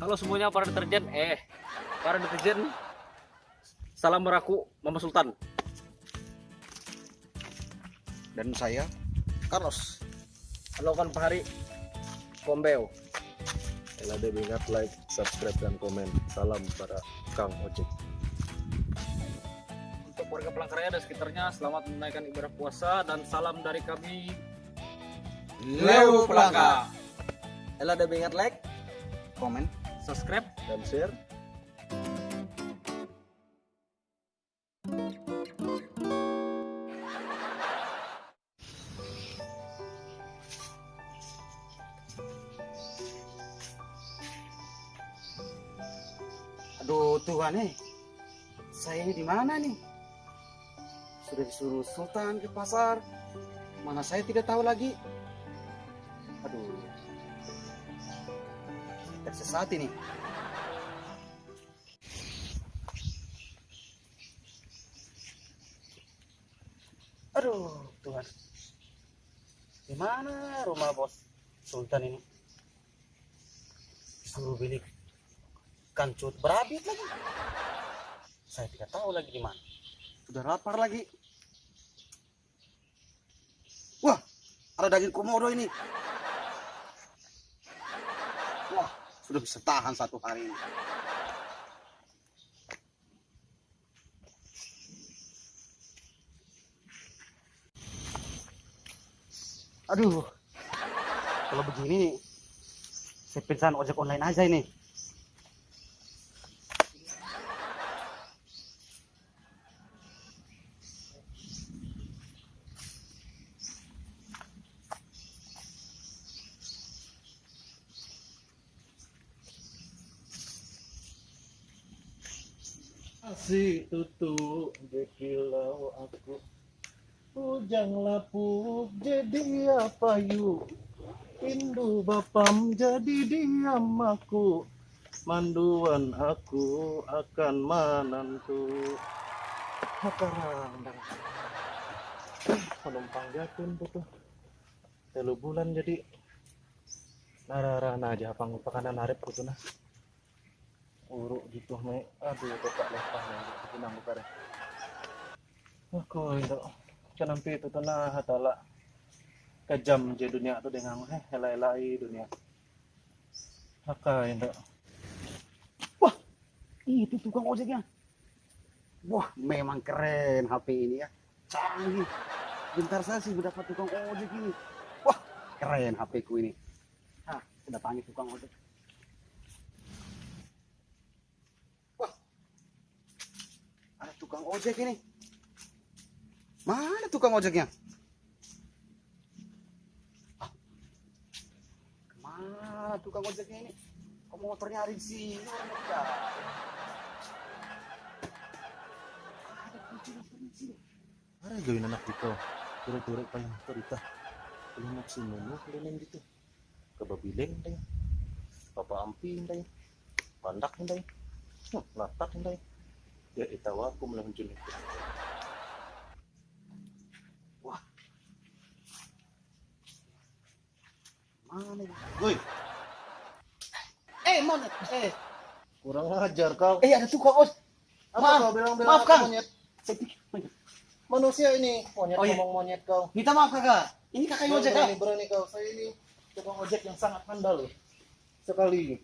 Halo semuanya para netizen, salam meraku Mama Sultan. Dan saya Carlos. Halo kan Pak Hari, Kombeo. LAD ingat like, subscribe dan komen. Salam para Kang Ojek. Untuk warga Palangkaraya dan sekitarnya, selamat menunaikan ibadah puasa dan salam dari kami Leo Pelangka. LAD ingat like, komen, subscribe. Dan share. Aduh Tuhan saya ini di mana nih? Sudah disuruh Sultan ke pasar, mana saya tidak tahu lagi. Aduh, tersesat ini. Aduh Tuhan, di mana rumah bos Sultan ini? Disuruh beli kancut berabit lagi. Saya tidak tahu lagi di mana. Sudah lapar lagi. Wah, ada daging komodo ini. Wah, sudah bisa tahan 1 hari ini. Aduh, kalau begini saya pesan ojek online aja ini. Asik tutu bekilau aku. Ujang lapuk jadi apa yuk? Indu bapam jadi diam aku. Manduan aku akan menantu. Hakarang penumpang jatun tuh. 3 bulan jadi nararana aja pang pakanan arep kutu nah. Uruk gitu me, aduh tepak lepah nih, pinang buka deh. Aku itu kenampi itu tuh nah hatala kejam je dunia tuh dengan helai dunia. Haka itu. Wah, itu tukang ojeknya. Wah, memang keren HP ini ya. Canggih. Bentar saya sih mendapat tukang ojek ini. Wah, keren HP ku ini. Hah, sudah panggil tukang ojek. Wah, ada tukang ojek ini. Mana tukang ojeknya? Ah, kemana tukang ojeknya ini? Kok motornya ada di sini? Orang tidak. Ada gawin anak dito. Turek-turek pa yung torita. Kulinak si Nuno, kulinan dito. Kababileng tayo. Papaamping tayo. Pandak tayo. Latak tayo. Ya itawa ko mo lang dyan ito. Wah. Mana ini? Uy! Monet. Kurang ajar kau. Ada tukang ojek. Apa maaf, kau bilang-bilang maaf, aku Kang. monyet? Saya pikir Manusia ini. Monyet Oh, iya. ngomong monyet kau. minta maaf kakak. Ini kakak yang ojek kak. Berani kau. Saya ini tukang ojek yang sangat handal loh. Sekali.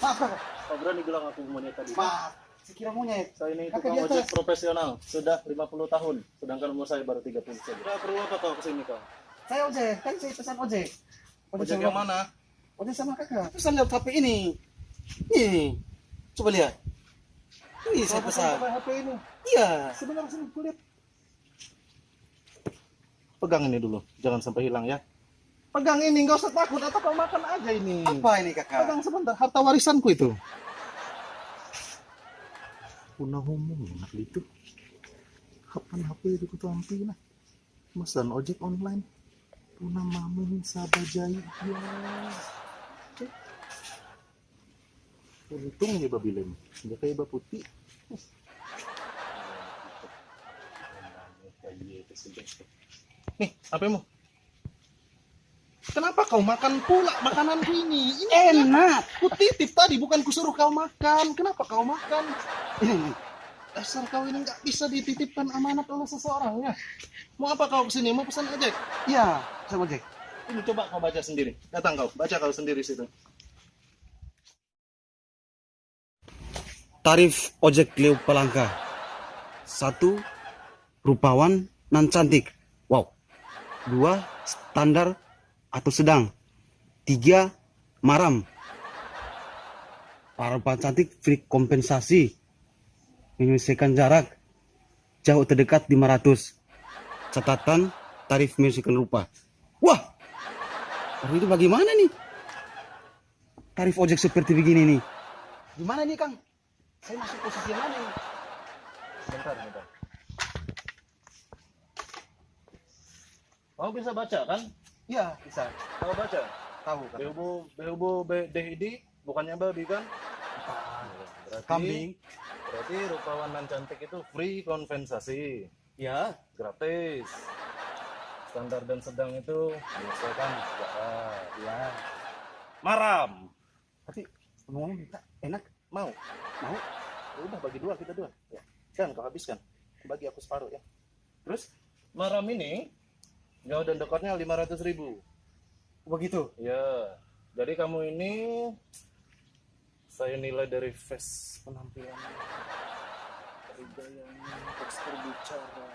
Maaf kakak. Kau berani bilang aku monyet tadi. Maaf. Saya kira monyet. Saya ini Kakak tukang di ojek atas. profesional. Sudah 50 tahun. Sedangkan umur saya baru 30 saja. Sudah perlu apa kau kesini kau? Saya ojek. Kan saya pesan ojek. Ojek yang mana? Ojek sama kakak. Pesan lewat HP ini. Nih. Coba lihat. Ini saya pesan. Pakai HP ini. Iya. Sebentar sini kulihat. Pegang ini dulu. Jangan sampai hilang ya. Pegang ini, nggak usah takut atau kau makan aja ini. Apa ini kakak? Pegang sebentar, harta warisanku itu. Punah ngomong enak itu. Kapan HP itu kutampi nah. Mesan ojek online. Punah maming sabajai ya. Untung ya babilem. Nggak kayak baputi. Nih, HP-mu. Kenapa kau makan pula makananku ini? Ini Enak. ku titip tadi, bukan kusuruh kau makan. Kenapa kau makan? Ini. Dasar kau ini nggak bisa dititipkan amanat oleh seseorang ya. Mau apa kau kesini? Mau pesan ojek? Iya, sama Jack. Ini coba kau baca sendiri. Datang kau, baca kau sendiri situ. Tarif ojek Leo Palangka. 1. Rupawan nan cantik. Wow. 2. Standar atau sedang. 3. Maram. Para rupawan cantik free kompensasi. Menyelesaikan jarak jauh terdekat 500. Catatan tarif menyelesaikan rupa. Wah. Ini bagaimana nih? Tarif ojek seperti begini nih. Gimana nih, Kang? Saya masuk posisi yang mana nih? Bentar. Kau bisa baca kan? Iya, bisa. Kau baca. Tahu kan? Behubo BDID bukannya babi kan? Berarti, Kambing. Berarti rupawan nan cantik itu free kompensasi, Ya. gratis. Standar dan sedang itu menyesuaikan jarak. Ya. Maram. Tapi ngomong minta enak. Mau? Mau? Ya udah bagi dua, kita dua. Ya. Kan kau habiskan. Bagi aku separuh ya. Terus maram ini jauh dan dekatnya 500.000. Begitu. Ya. Jadi kamu ini saya nilai dari face penampilan, dari gayanya, tekstur bicara,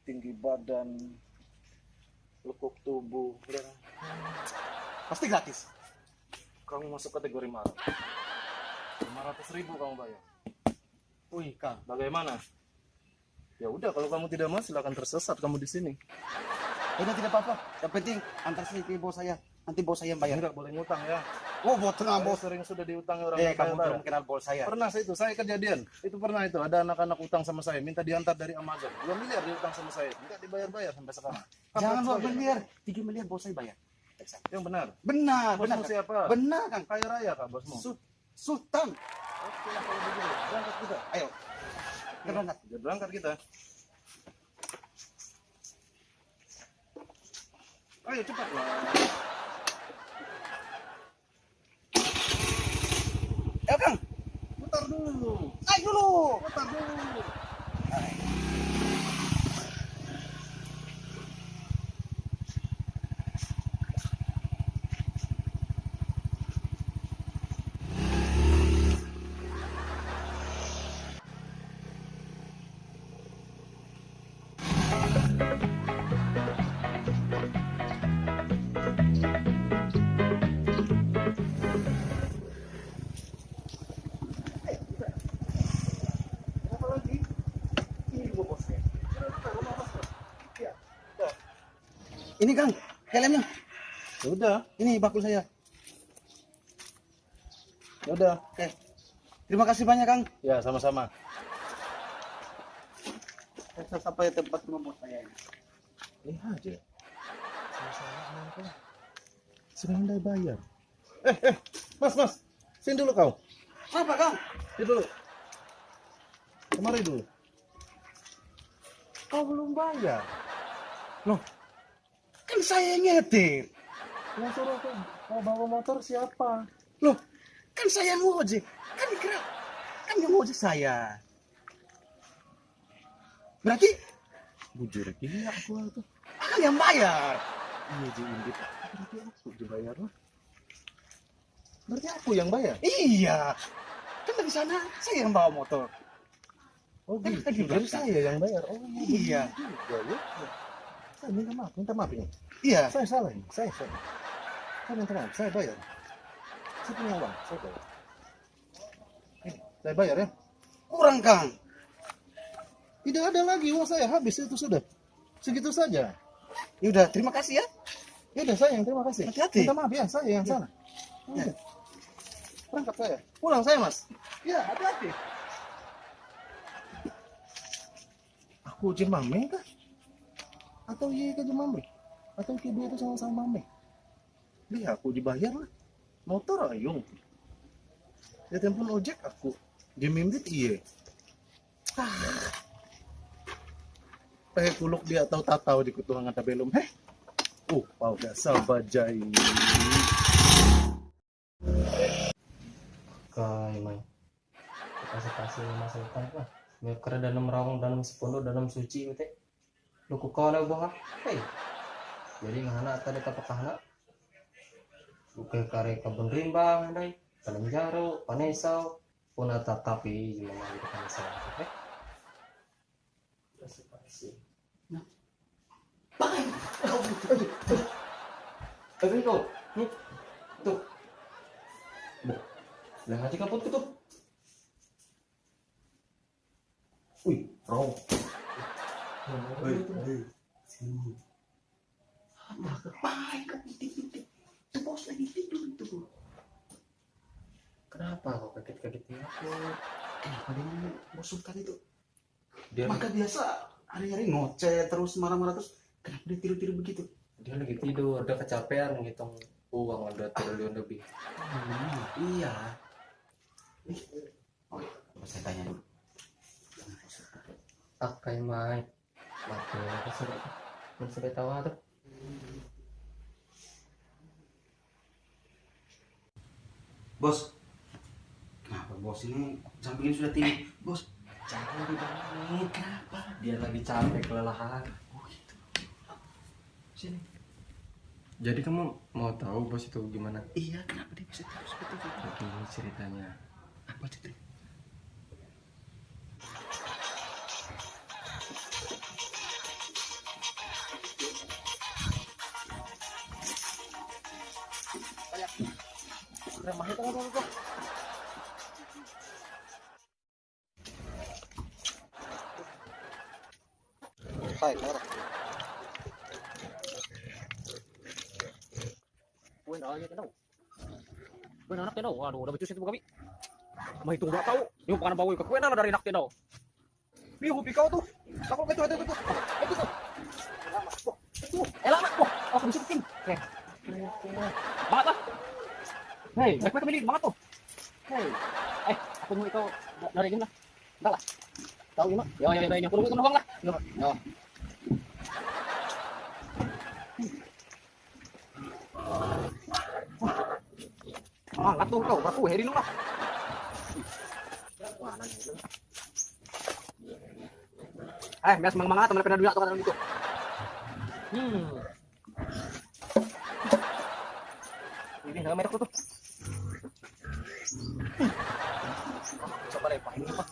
tinggi badan, lekuk tubuh, ya. Pasti gratis. Kamu masuk kategori maram. 500.000 kamu bayar. Wih, Kang. Bagaimana? Ya udah, kalau kamu tidak mau silakan tersesat kamu di sini. Udah tidak apa-apa. Yang penting antar saya ke bos saya. Nanti bos saya yang bayar. Enggak boleh ngutang ya. Oh, bos tengah Saya bos. sering sudah diutangi orang Kamu bayar. belum kenal bos saya. Pernah saya kejadian. Itu pernah itu, ada anak-anak utang sama saya, minta diantar dari Amazon. 2 miliar diutang sama saya, enggak dibayar-bayar sampai sekarang. Jangan Apa 2 miliar. 3 miliar bos saya bayar. Yang benar. Benar, Bosmu benar. Kang. siapa? Benar, Kang. Kaya raya kah bosmu? Sultan. Oke, kalau begitu berangkat kita. Ayo. Kita berangkat. Ya, berangkat kita. Ayo cepat lah. Ayo, Kang. Putar dulu. Naik dulu. Putar dulu. Apa lagi? Ini juga bosnya. Ini, Kang. Helmnya. Ya udah, Ini bakul saya. ya udah. Oke. Terima kasih banyak, Kang. Ya, sama-sama. Saya sampai tempat rumah bos saya. Lihat aja. Saya sudah andai bayar. Mas. Sini dulu kau. Apa, Kang? Sini dulu. Kemari dulu. Kau belum bayar. Loh, kan saya yang nyetir. Yang suruh kau bawa motor siapa? Loh, kan saya yang ngojek. Kan dikira, kan yang ngojek saya. Berarti Bujur gila aku tuh. Akang yang bayar. Iya Indit. Berarti aku dibayar lah. Berarti aku yang bayar. Iya. Kan dari sana saya yang bawa motor. Oh Kan gitu. tadi Jadi belakang. saya yang bayar. Oh Iya. juga ya. Saya minta maaf ini. Iya. Saya salah ini. Saya. Saya minta maaf. Saya bayar. Saya punya uang. Saya bayar. Ini, saya bayar ya. Kurang, Kang. Tidak ada lagi uang saya habis itu sudah. Segitu saja. Ya udah, terima kasih ya. Ya udah sayang, terima kasih. Hati-hati. Minta maaf ya, saya yang Ya. sana. Ya. Berangkat saya. Pulang saya, Mas. Ya, hati-hati. Aku jemame kah? Atau iya ke jemame? Atau kedua itu sama-sama mame? Lihat aku dibayar lah. Motor ayung. Ya telepon ojek aku. Jemimbit iya. Pakai kuluk dia atau tatau di kutuang ada belum. Oh, pau biasa bajai. Kai mai. Kasih masalah lah. Mereka dalam rawang dalam sepondo dalam suci bete. Lu ku kau lah buah. Hei. Jadi ngana tadi tapakahna. Bukan kare kabun rimbang dai. Kalenjaro, panesau, puna tatapi jumlah itu panesau. Kasih. Tapi kau, nih, tuh, dah hati kaput tuh. Wih, raw. Sini. Apa kepain kan titik-titik. Tuh bos lagi tidur tuh. Kenapa kau kaget-kaget aku? Kenapa dia bosuk tadi tuh? Dia Maka biasa hari-hari ngoceh terus marah-marah terus. Kenapa dia tidur-tidur begitu? dia lagi tidur, udah kecapean ngitung uang udah triliun lebih. Iya. Oh iya, coba saya tanya dulu. Akai mai, mati apa sudah tahu tuh. Bos, kenapa bos ini jam begini sudah tinggi? Bos, jangan dibangunin. Kenapa? Dia lagi capek kelelahan. Oh itu. Sini. Jadi kamu mau tahu bos itu gimana? Iya, kenapa dia bisa tidur seperti itu? Begini ceritanya. Apa cerita? Remah itu apa? Hai, mana? Bukan aja tahu. Bukan anak tahu. Waduh, udah becus itu kami. Mah itu enggak tahu. Yung pakan bawa ke kue lah dari anak tahu. Dia hobi kau tuh. Aku itu. Itu tuh. Lama. Wah, aku disuruhin. Oke. Banget lah. Hei, baik kami banget tuh. Hei. Aku mau itu dari ini lah. Enggak lah. Tahu gimana? Ya, ini aku nunggu uang lah. Ya. Angkat tuh kau, berapa hari lu lah. Biasa mang-mangat teman pernah dunia tuh gitu. Ini enggak merek tuh. Coba deh, Pak. Ini apa?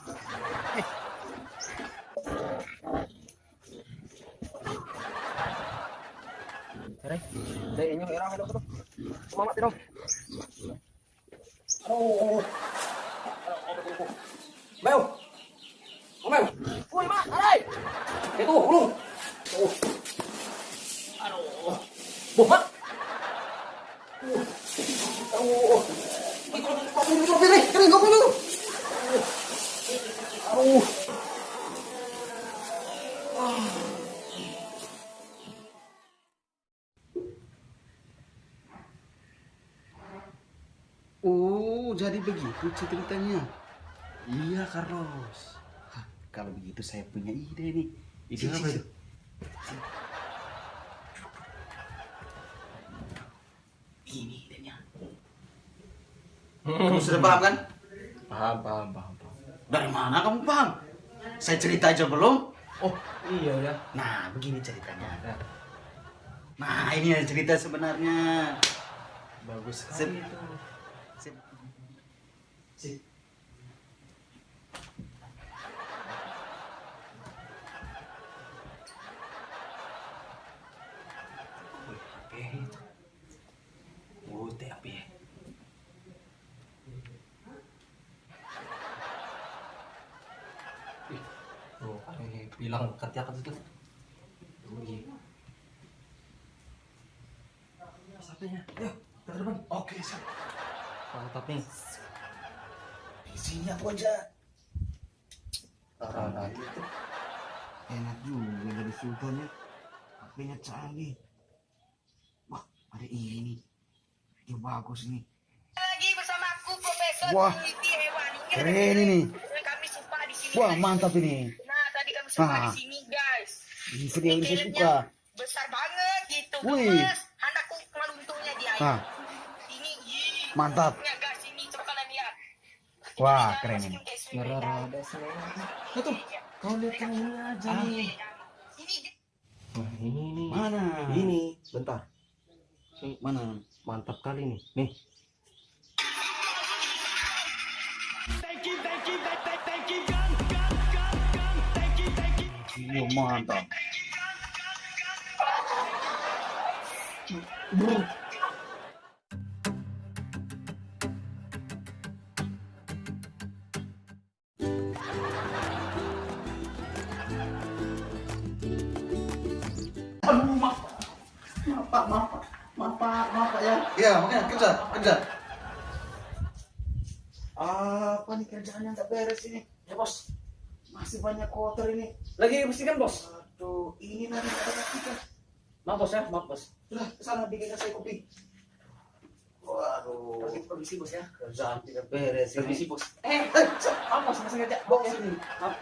Dari ini era hello tuh. Semangat dong. Aduh. Mel. Mel. Woi, Mak, alai. Itu, ulung. Aduh. Buat. Aduh. Kering dulu. Aduh. Oh, jadi begitu ceritanya. Iya, Carlos. Hah, kalau begitu saya punya ide nih. Ide apa itu? Ini idenya. Kamu sudah paham kan? Paham. Dari mana kamu paham? Saya cerita aja belum? Oh, iya ya. Nah, begini ceritanya. Nah, ini ya cerita sebenarnya. Bagus sekali itu. Sip. Oh, bilang kerja kan itu. Sapenya. Yuk, ke depan. Oke, siap. Mantap nih. Di sini aku aja. Nah, gitu. Enak juga dari Sultan ya. HP-nya canggih. Wah, ada ini. Video bagus ini. Lagi bersama aku Profesor Wah, Peneliti Hewan. keren ini. Kami suka di sini. Wah, guys. mantap ini. Nah, tadi kami suka Nah. di sini, guys. Ini video yang saya suka. Besar banget gitu. Wih. gemes. Handakku maluntungnya dia. Nah, Ini. mantap. Punya gas ini. Coba kalian lihat. Wah, keren ini. Ngerada semua. Itu, kau lihat yang ini aja nih. Ini. Nah, ini nih. Mana? Ini, bentar. Mana? Mantap kali nih. Nih. Iya, mantap. Aduh, maaf. Maaf, Pak ya. Iya, makanya kejar. Apa nih kerjaannya nggak beres ini? Ya bos, Masih banyak kotor ini. lagi bersihkan bos. Aduh, ini nanti ada kita. Maaf bos ya, maaf bos. Udah, kesana bikin saya kopi. Waduh, Permisi bos ya. kerjaan tidak beres ini. Permisi bos. Eh, Maaf bos, nggak sengaja. bos ini. Maaf.